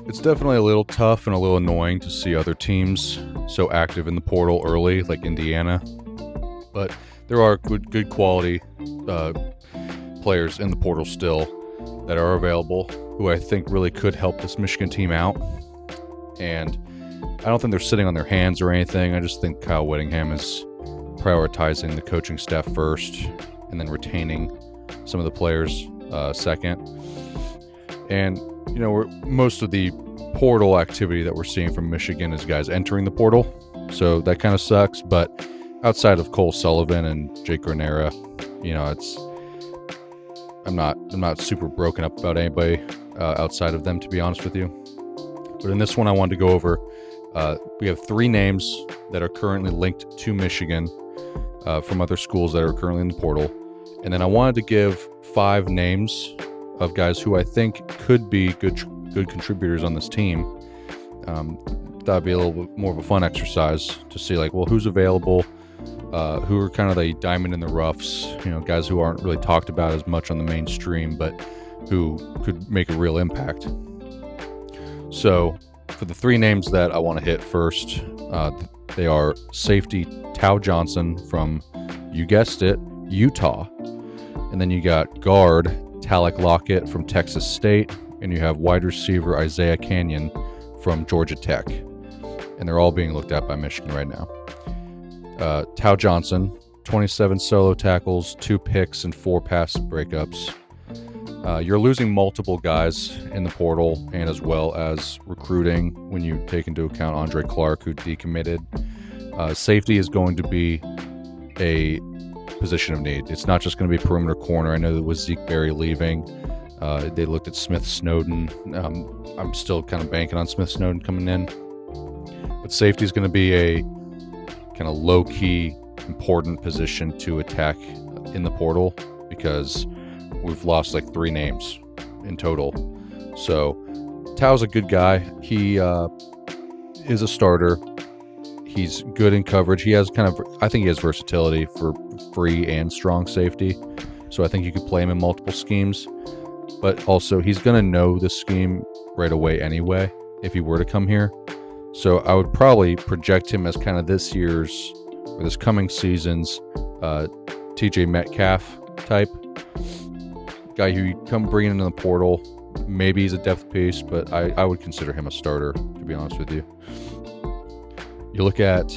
It's definitely a little tough and a little annoying to see other teams so active in the portal early, like Indiana. But there are good quality players in the portal still that are available who I think really could help this Michigan team out. And I don't think they're sitting on their hands or anything. I just think Kyle Whittingham is prioritizing the coaching staff first and then retaining some of the players second. And, most of the portal activity that we're seeing from Michigan is guys entering the portal. So that kind of sucks. But outside of Cole Sullivan and Jake Granera, I'm not super broken up about anybody outside of them, to be honest with you. But in this one, I wanted to go over, we have 3 names that are currently linked to Michigan from other schools that are currently in the portal. And then I wanted to give 5 names of guys who I think could be good contributors on this team. That'd be a little bit more of a fun exercise to see, who's available, who are kind of the diamond in the roughs, guys who aren't really talked about as much on the mainstream, but who could make a real impact. So for the 3 names that I want to hit first, they are safety Tao Johnson from, you guessed it, Utah. And then you got guard Talek Lockett from Texas State. And you have wide receiver Isaiah Canyon from Georgia Tech. And they're all being looked at by Michigan right now. Tao Johnson, 27 solo tackles, 2 picks, and 4 pass breakups. You're losing multiple guys in the portal and as well as recruiting when you take into account Andre Clark, who decommitted. Safety is going to be a position of need. It's not just going to be perimeter corner. I know that with Zeke Berry leaving, they looked at Smith Snowden. I'm still kind of banking on Smith Snowden coming in. But safety is going to be a kind of low-key important position to attack in the portal because we've lost 3 names in total. So Tao's a good guy. He is a starter. He's good in coverage. He has I think he has versatility for free and strong safety. So I think you could play him in multiple schemes. But also, he's going to know the scheme right away anyway if he were to come here. So I would probably project him as kind of this year's or this coming season's TJ Metcalf type guy who you come bringing into the portal. Maybe he's a depth piece, but I would consider him a starter, to be honest with you. You look at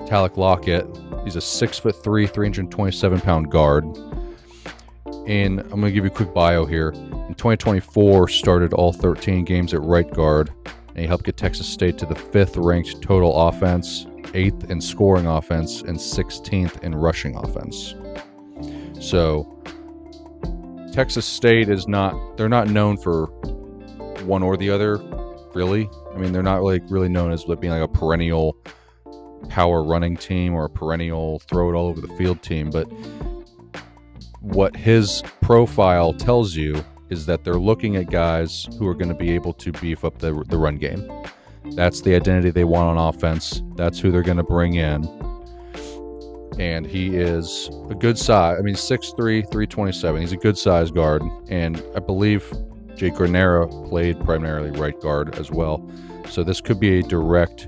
Talek Lockett. He's a 6'3", 327-pound guard. And I'm going to give you a quick bio here. In 2024, started all 13 games at right guard, and he helped get Texas State to the 5th-ranked total offense, 8th in scoring offense, and 16th in rushing offense. So Texas State they're not known for one or the other, really. I mean, they're not really known as being a perennial power running team or a perennial throw it all over the field team, but what his profile tells you is that they're looking at guys who are going to be able to beef up the run game. That's the identity they want on offense. That's who they're going to bring in. And he is a good size. 6'3", 327. He's a good size guard. And I believe Jake Granera played primarily right guard as well. So this could be a direct,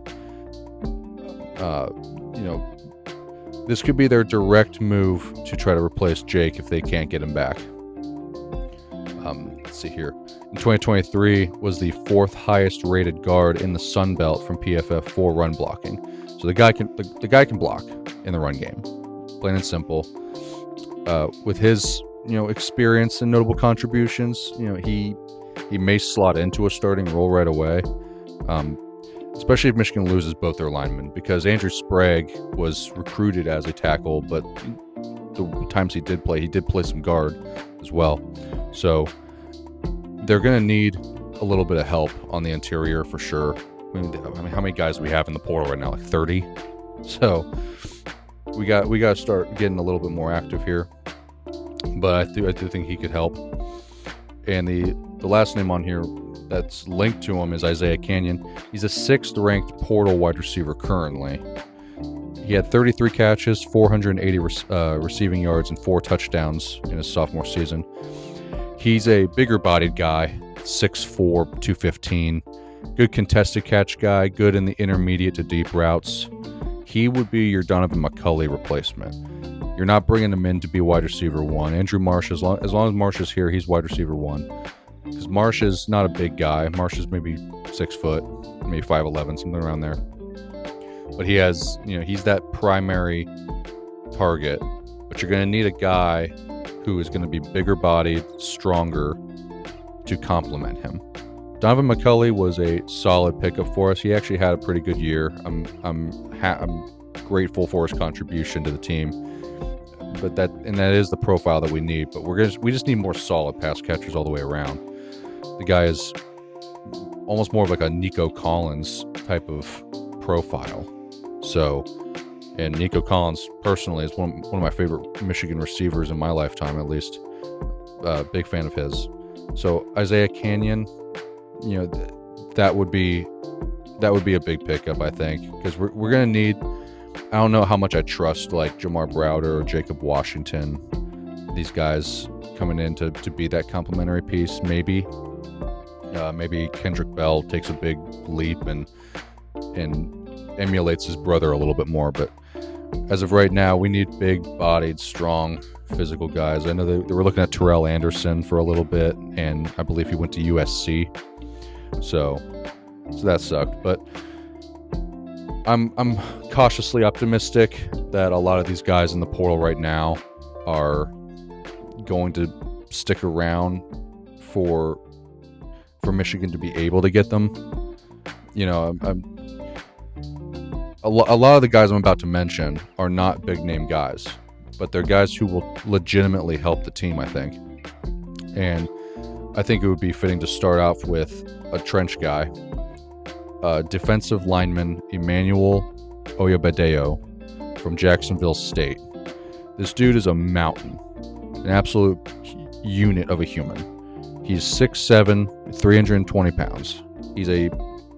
this could be their direct move to try to replace Jake if they can't get him back. Let's see here. In 2023, was the 4th highest rated guard in the Sun Belt from PFF for run blocking. So the guy can block in the run game, plain and simple. With his experience and notable contributions, he may slot into a starting role right away. Especially if Michigan loses both their linemen, because Andrew Sprague was recruited as a tackle, but the times he did play some guard as well. So they're going to need a little bit of help on the interior for sure. How many guys do we have in the portal right now? 30. So we got to start getting a little bit more active here. But I do think he could help. And the last name on here that's linked to him is Isaiah Canyon. He's a 6th-ranked portal wide receiver currently. He had 33 catches, 480 receiving yards, and 4 touchdowns in his sophomore season. He's a bigger-bodied guy, 6'4", 215. good contested catch guy, good in the intermediate to deep routes. He would be your Donovan McCulley replacement. You're not bringing him in to be wide receiver 1. Andrew Marsh, as long as Marsh is here, he's wide receiver 1. Because Marsh is not a big guy. Marsh is maybe 6 foot, maybe 5'11", something around there. But he has, he's that primary target. But you're going to need a guy who is going to be bigger bodied, stronger to complement him. Donovan McCulley was a solid pickup for us. He actually had a pretty good year. I'm grateful for his contribution to the team. But that is the profile that we need. But we just need more solid pass catchers all the way around. The guy is almost more of like a Nico Collins type of profile. So, and Nico Collins personally is one of my favorite Michigan receivers in my lifetime, at least. Big fan of his. So Isaiah Canyon, that would be a big pickup, I think, because we're gonna need. I don't know how much I trust like Jamar Browder or Jacob Washington, these guys coming in to be that complementary piece. Maybe Kendrick Bell takes a big leap and emulates his brother a little bit more. But as of right now, we need big-bodied, strong, physical guys. I know they were looking at Terrell Anderson for a little bit, and I believe he went to USC. So that sucked. But I'm cautiously optimistic that a lot of these guys in the portal right now are going to stick around for Michigan to be able to get them. A lot of the guys I'm about to mention are not big name guys, but they're guys who will legitimately help the team, I think. And I think it would be fitting to start off with a trench guy, defensive lineman Emmanuel Oyabedeo from Jacksonville State. This dude is a mountain, an absolute unit of a human. He's 6'7", 320 pounds. He's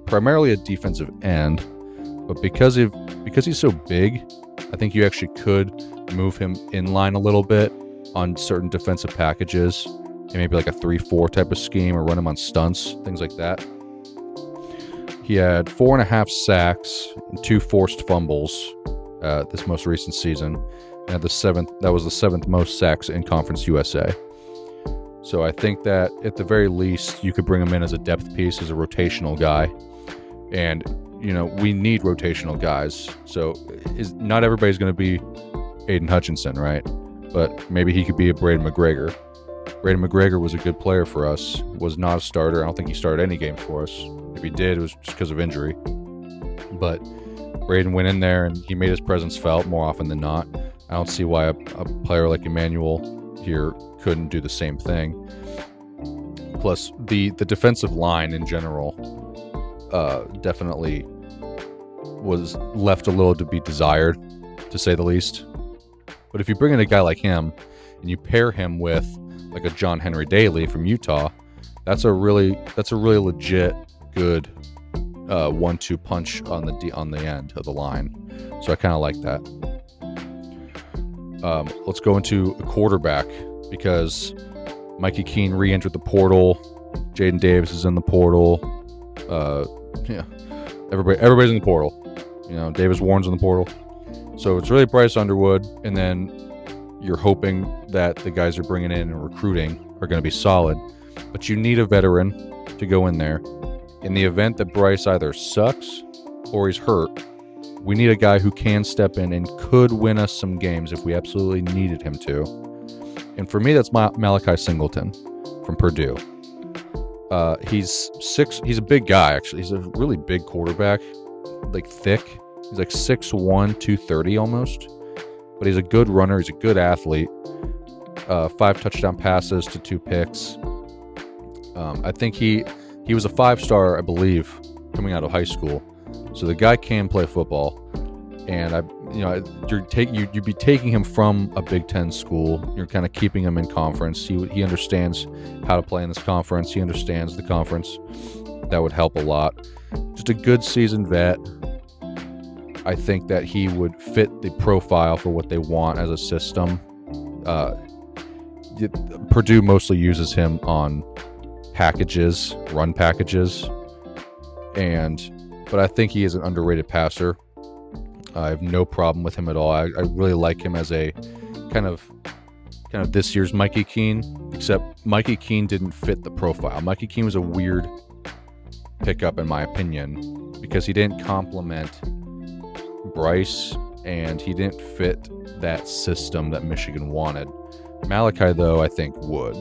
primarily a defensive end, but because he's so big, I think you actually could move him in line a little bit on certain defensive packages, and maybe like a 3-4 type of scheme, or run him on stunts, things like that. He had 4.5 sacks and 2 forced fumbles this most recent season, and that was the 7th most sacks in Conference USA. So I think that at the very least, you could bring him in as a depth piece, as a rotational guy. And, we need rotational guys. So not everybody's going to be Aiden Hutchinson, right? But maybe he could be a Braden McGregor. Braden McGregor was a good player for us, was not a starter. I don't think he started any games for us. If he did, it was just because of injury. But Braden went in there and he made his presence felt more often than not. I don't see why a player like Emmanuel here couldn't do the same thing. Plus, the defensive line in general definitely was left a little to be desired, to say the least. But if you bring in a guy like him and you pair him with like a John Henry Daly from Utah, that's a really legit good 1-2 punch on the end of the line. So I kind of like that. Let's go into a quarterback, because Mikey Keene re-entered the portal. Jaden Davis is in the portal. Everybody's in the portal. Davis Warren's in the portal. So it's really Bryce Underwood, and then you're hoping that the guys you're bringing in and recruiting are going to be solid. But you need a veteran to go in there. In the event that Bryce either sucks or he's hurt, we need a guy who can step in and could win us some games if we absolutely needed him to. And for me, that's Malachi Singleton from Purdue. He's a big guy, actually. He's a really big quarterback, like thick. He's like 6'1", 230 almost. But he's a good runner. He's a good athlete. 5 touchdown passes to 2 picks. I think he was a 5-star, I believe, coming out of high school. So the guy can play football. And you'd be taking him from a Big Ten school. You're kind of keeping him in conference. He understands how to play in this conference. He understands the conference. That would help a lot. Just a good seasoned vet. I think that he would fit the profile for what they want as a system. Purdue mostly uses him on run packages. but I think he is an underrated passer. I have no problem with him at all. I really like him as a kind of this year's Mikey Keene, except Mikey Keene didn't fit the profile. Mikey Keene was a weird pickup in my opinion because he didn't complement Bryce and he didn't fit that system that Michigan wanted. Malachi, though, I think would.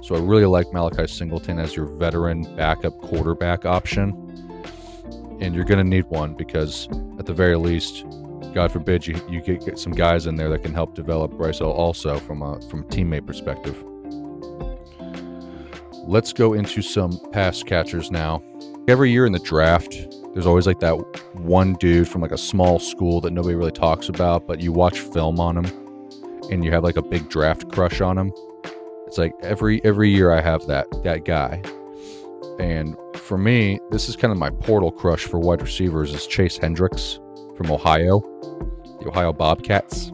So I really like Malachi Singleton as your veteran backup quarterback option. And you're going to need one because at the very least, God forbid, you get some guys in there that can help develop Bryce also from a teammate perspective. Let's go into some pass catchers now. Every year in the draft, there's always like that one dude from like a small school that nobody really talks about, but you watch film on him and you have like a big draft crush on him. It's like every year I have that guy. And for me, this is kind of my portal crush for wide receivers is Chase Hendricks from Ohio, the Ohio Bobcats.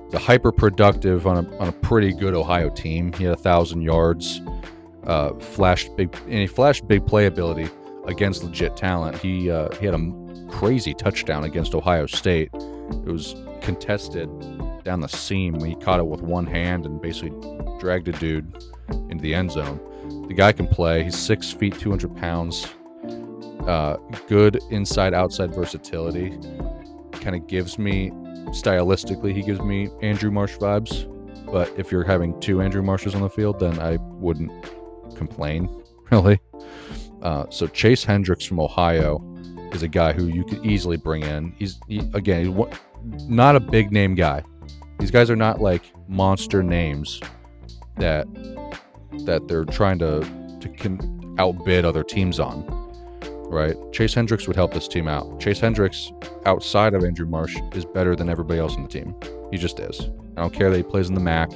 The hyper productive on a pretty good Ohio team. He had 1,000 yards, flashed big playability against legit talent. He had a crazy touchdown against Ohio State. It was contested down the seam. He caught it with one hand and basically dragged a dude into the end zone. The guy can play. He's 6 feet, 200 pounds. Good inside-outside versatility. Kind of gives me, stylistically, he gives me Andrew Marsh vibes. But if you're having two Andrew Marshes on the field, then I wouldn't complain, really. So Chase Hendricks from Ohio is a guy who you could easily bring in. He's not a big name guy. These guys are not like monster names that they're trying to outbid other teams on, right? Chase Hendricks would help this team out. Chase Hendricks, outside of Andrew Marsh, is better than everybody else on the team. He just is. I don't care that he plays in the MAC.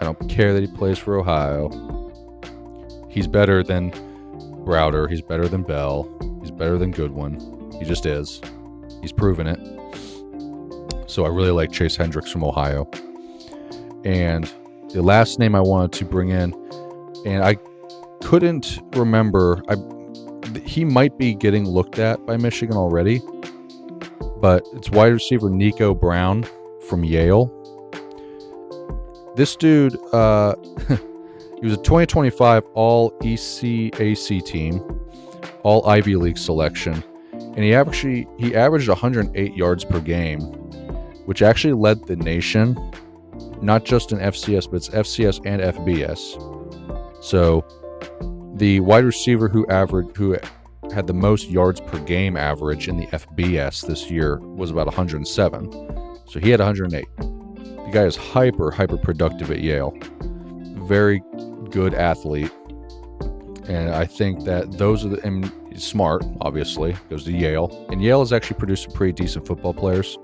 I don't care that he plays for Ohio. He's better than Browder. He's better than Bell. He's better than Goodwin. He just is. He's proven it. So I really like Chase Hendricks from Ohio. And the last name I wanted to bring in, and I couldn't remember, he might be getting looked at by Michigan already, but it's wide receiver Nico Brown from Yale. This dude, he was a 2025 All-ECAC team, All Ivy League selection, and he averaged 108 yards per game, which actually led the nation, not just in FCS, but it's FCS and FBS. So the wide receiver who had the most yards per game average in the FBS this year was about 107. So he had 108. The guy is hyper productive at Yale. Very good athlete. And I think that and he's smart, obviously, goes to Yale. And Yale has actually produced some pretty decent football players,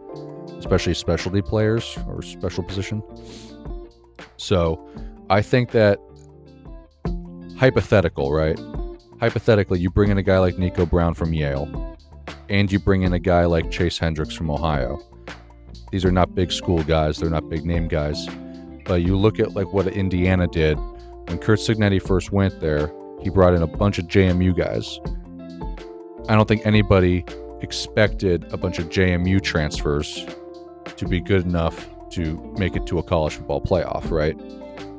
especially specialty players or special position. So I think that hypothetically, you bring in a guy like Nico Brown from Yale, and you bring in a guy like Chase Hendricks from Ohio. These are not big school guys. They're not big name guys. But you look at like what Indiana did when Curt Cignetti first went there. He brought in a bunch of JMU guys. I don't think anybody expected a bunch of JMU transfers to be good enough to make it to a college football playoff, right?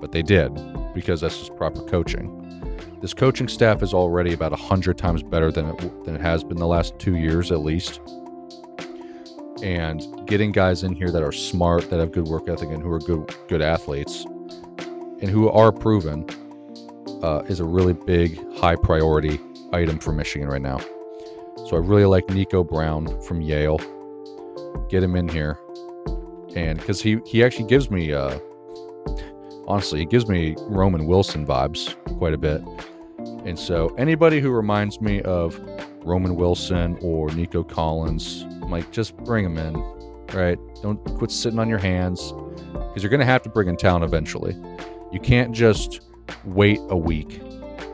But they did, because that's just proper coaching. This coaching staff is already about 100 times better than it has been the last 2 years at least. And getting guys in here that are smart, that have good work ethic, and who are good athletes, and who are proven, is a really big, high priority item for Michigan right now. So I really like Nico Brown from Yale. Get him in here. And because he actually gives me, honestly, he gives me Roman Wilson vibes quite a bit. And so anybody who reminds me of Roman Wilson or Nico Collins, I'm like, just bring them in, right? Don't quit sitting on your hands, because you're going to have to bring in talent eventually. You can't just wait a week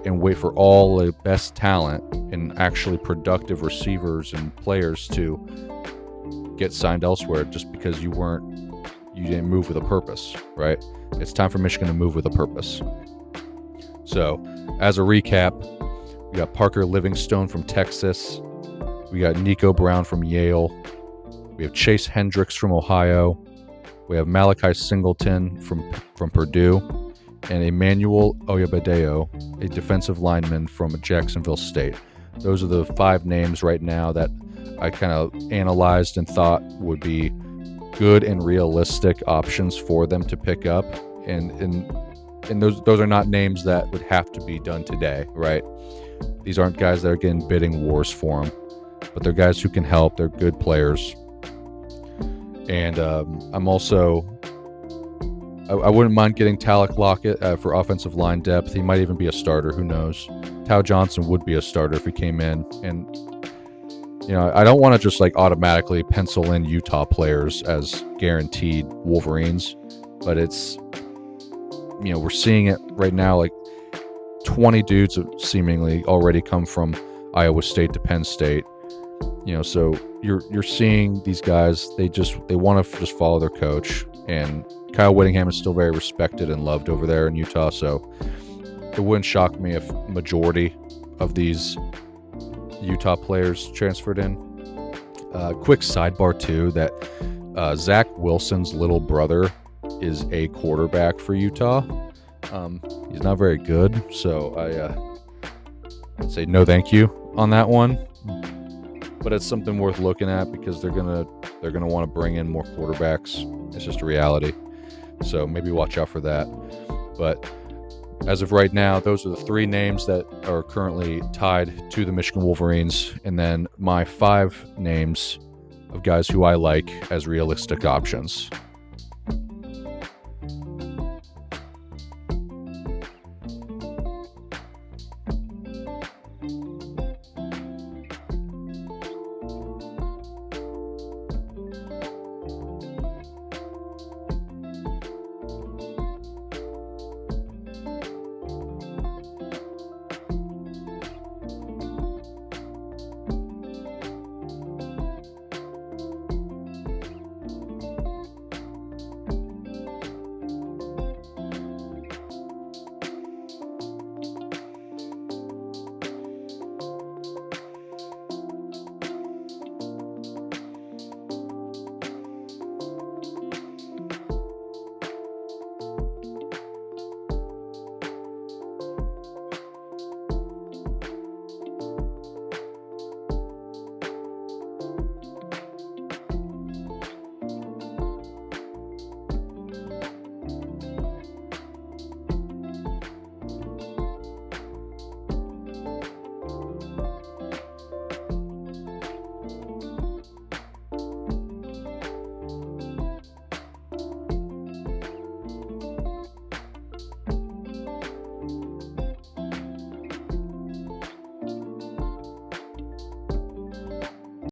and wait for all the best talent and actually productive receivers and players to get signed elsewhere just because you didn't move with a purpose, right? It's time for Michigan to move with a purpose. So, as a recap, We got Parker Livingstone from Texas. We got Nico Brown from Yale. We have Chase Hendricks from Ohio. We have Malachi Singleton from Purdue. And Emmanuel Oyabedeo, a defensive lineman from Jacksonville State. Those are the 5 names right now that I kind of analyzed and thought would be good and realistic options for them to pick up. And those are not names that would have to be done today, right? These aren't guys that are getting bidding wars for them, but they're guys who can help. They're good players. And I'm also, I wouldn't mind getting Talek Lockett for offensive line depth. He might even be a starter. Who knows? Tao Johnson would be a starter if he came in. And, you know, I don't want to just like automatically pencil in Utah players as guaranteed Wolverines, but it's, you know, we're seeing it right now. Like 20 dudes have seemingly already come from Iowa State to Penn State. You know, so you're seeing these guys. They want to just follow their coach, and Kyle Whittingham is still very respected and loved over there in Utah. So it wouldn't shock me if majority of these Utah players transferred in. Quick sidebar too, that Zach Wilson's little brother is a quarterback for Utah. He's not very good, so I'd say no thank you on that one. But it's something worth looking at because they're gonna want to bring in more quarterbacks. It's just a reality. So maybe watch out for that. But as of right now, those are the 3 names that are currently tied to the Michigan Wolverines, and then my 5 names of guys who I like as realistic options.